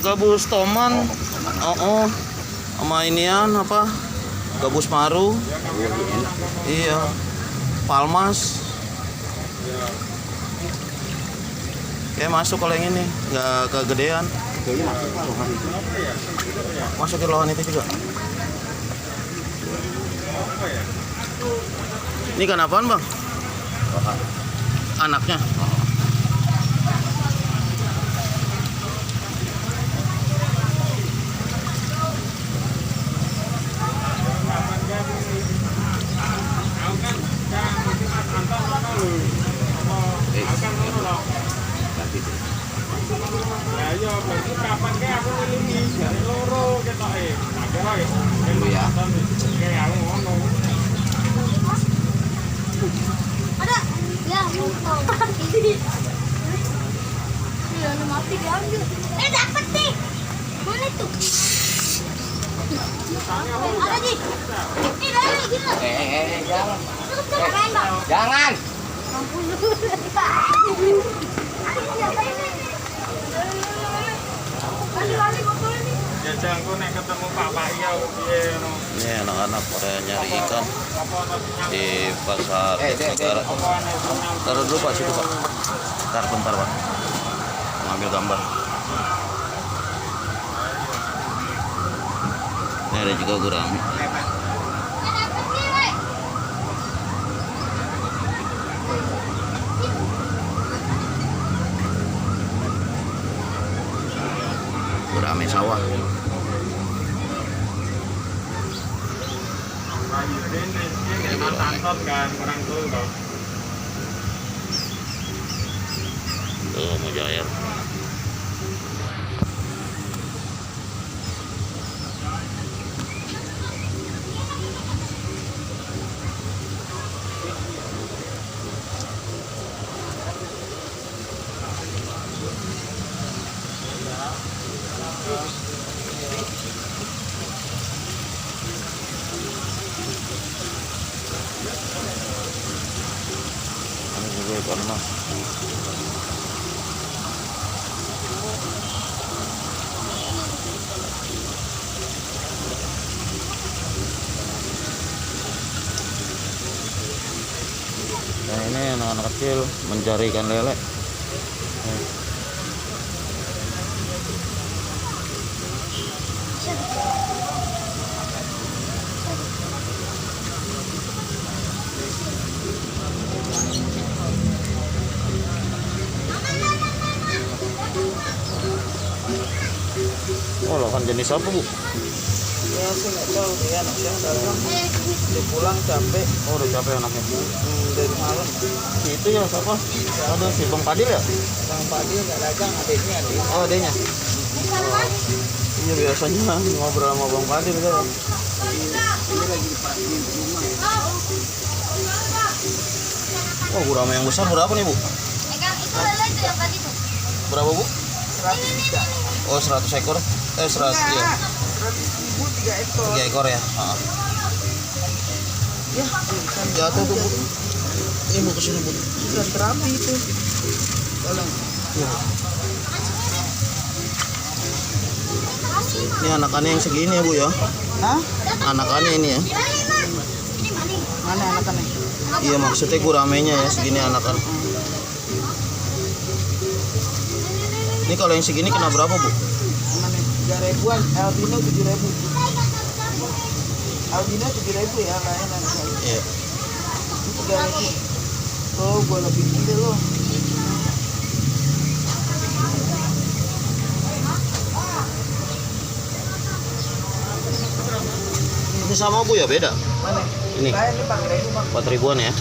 gabus toman. Oh, sama inian apa? Gabus maru. Iya. Palmas. Kayak masuk kalau yang ini, nggak kegedean. Masukin lohan itu juga. Ini kan apaan, Bang? Anaknya. Ada ya mau mati diambil. Dapat nih. Mana tuh? Ada Ji. Dari gila. Jangan. Ya jangko nek ketemu Pak Iya piye ngono. Ini anak-anak pada nyari ikan di pasar negara. Taruh dulu Pak, situ Pak. Bentar Pak. Ngambil gambar. Ini ada juga gurami. Gurame sawah. Ini kan tantot kan kurang tuh kok. Tuh mujair. Ini juga ikan mas. Nah ini anak-anak kecil mencari ikan lele. Oh, lohan jenis apa Bu? Ya sih nggak tahu dia anak saya datang. Dia pulang capek. Oh udah capek anaknya. Dari malam. Itu ya siapa? Ada si Bang Padil ya? Bang Padi nggak dagang, adiknya adik. Oh adanya. Iya biasanya ngobrol sama Bang Padil kan. Ini lagi dipatiin rumah. Oh gurame yang besar berapa nih Bu? Itu lele itu yang tadi tuh. Berapa Bu? 100 Oh 100 ekor. 100 ya. 100.000 3 ekor. 3 ekor ya. Ya, Jatuh tuh Bu. Ini Bu kesini Bu. sudah terapi itu. Tolong. Ini anakannya yang segini ya Bu ya. Hah? Anakannya ini ya. Mana anak-anak? Iya maksudnya guramenya ya segini anakan. Ini kalau yang segini kena berapa Bu? Mana? 3.000-an, albino 7.000. Albino 7.000 ya, layanan. Iya. 3.000. Tuh, gua lebih gede loh. Ini sama Bu ya beda? Mana? Ini Lain ini 4.000 Bang. 4 ribuan ya.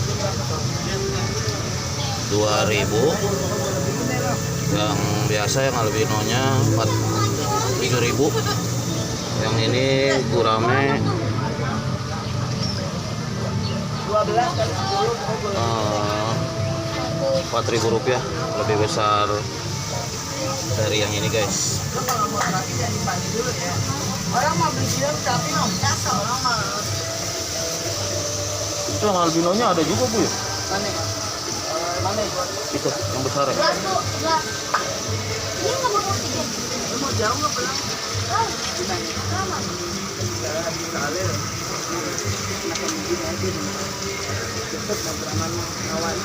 2.000. Yang biasa yang albinonya 7.000. Yang ini gurame 12 kali 10 4.000 rupiah, lebih besar dari yang ini guys. kalau mau terapi jangan dipandi dulu ya. Orang mau beli dia tapi nggak biasa orang mah. Itu yang albinonya ada juga Bu ya? Mana? Mana? Itu yang besar ya? Ini nggak mau tiga. jauh nggak pulang? Kali loh. Cepet nabrangan awal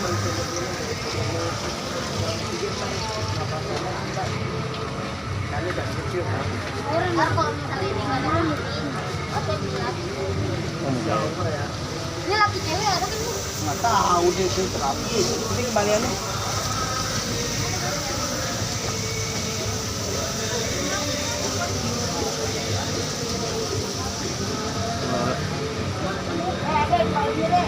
kali dan kecil kan? Orang nggak kalau misalnya ini nggak ada mungkin. Oke, ini laki cewek ada kan? Nggak tahu deh itu terapi. Ini kembaliannya. Ada yang mau ini deh.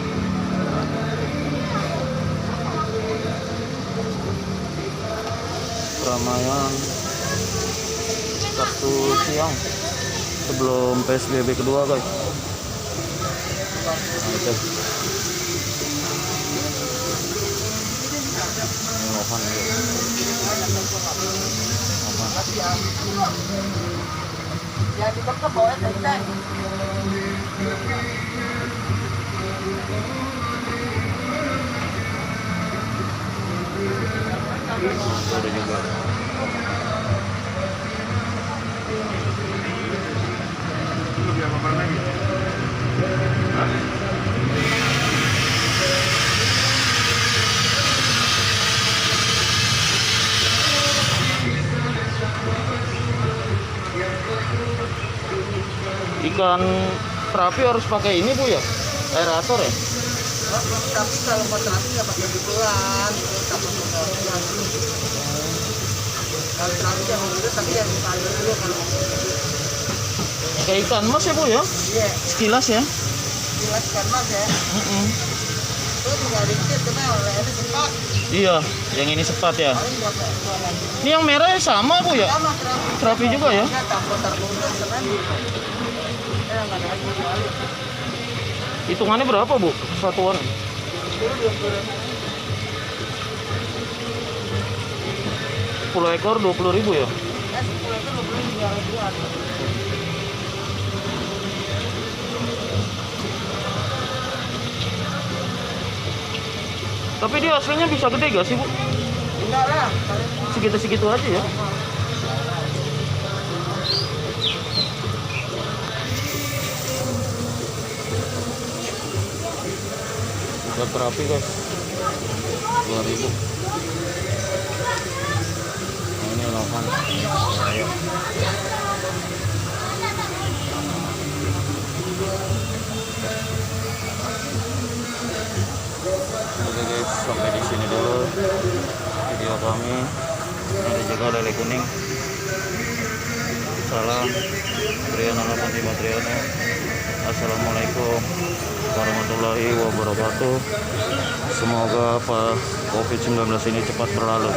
Keramaian Sabtu siang sebelum PSBB kedua guys. Nah, itu. Ini Lohan ya. Ya di bawah bawah tadi. Ada juga. Lebih apa lagi? Ikan terapi harus pakai ini Bu ya? Aerator ya? Tapi kalau mau terapi nggak pakai gituan, tapi pengalaman. Kalau terapi jangan gitu, tapi yang dipanggil dulu kalau Kayak ikan mas ya Bu ya? iya, Sekilas ya? jelas kan mas ya. Itu juga dikit, cuma oleh itu cepat. Iya, yang ini sepat ya. Paling buat lagi. Ini yang merah sama Bu ya? Sama terapi. Terapi juga ya? Ya, campur terluka keren. Ya nggak ada lagi kali. Hitungannya berapa Bu? Satuan? Dulu 10 ekor 20.000 ya? 10 itu 20.000 Tapi dia aslinya bisa gede gak sih Bu? enggak lah. Segitu-segitu aja ya? Ikan terapi guys 2.000. Nah, ini Lohan. Ayo. Oke guys, sampai di sini dulu video kami. Ada juga lele kuning. Salam Triana Lapanti Triana. Assalamualaikum warahmatullahi wabarakatuh. Semoga COVID-19 ini cepat berlalu.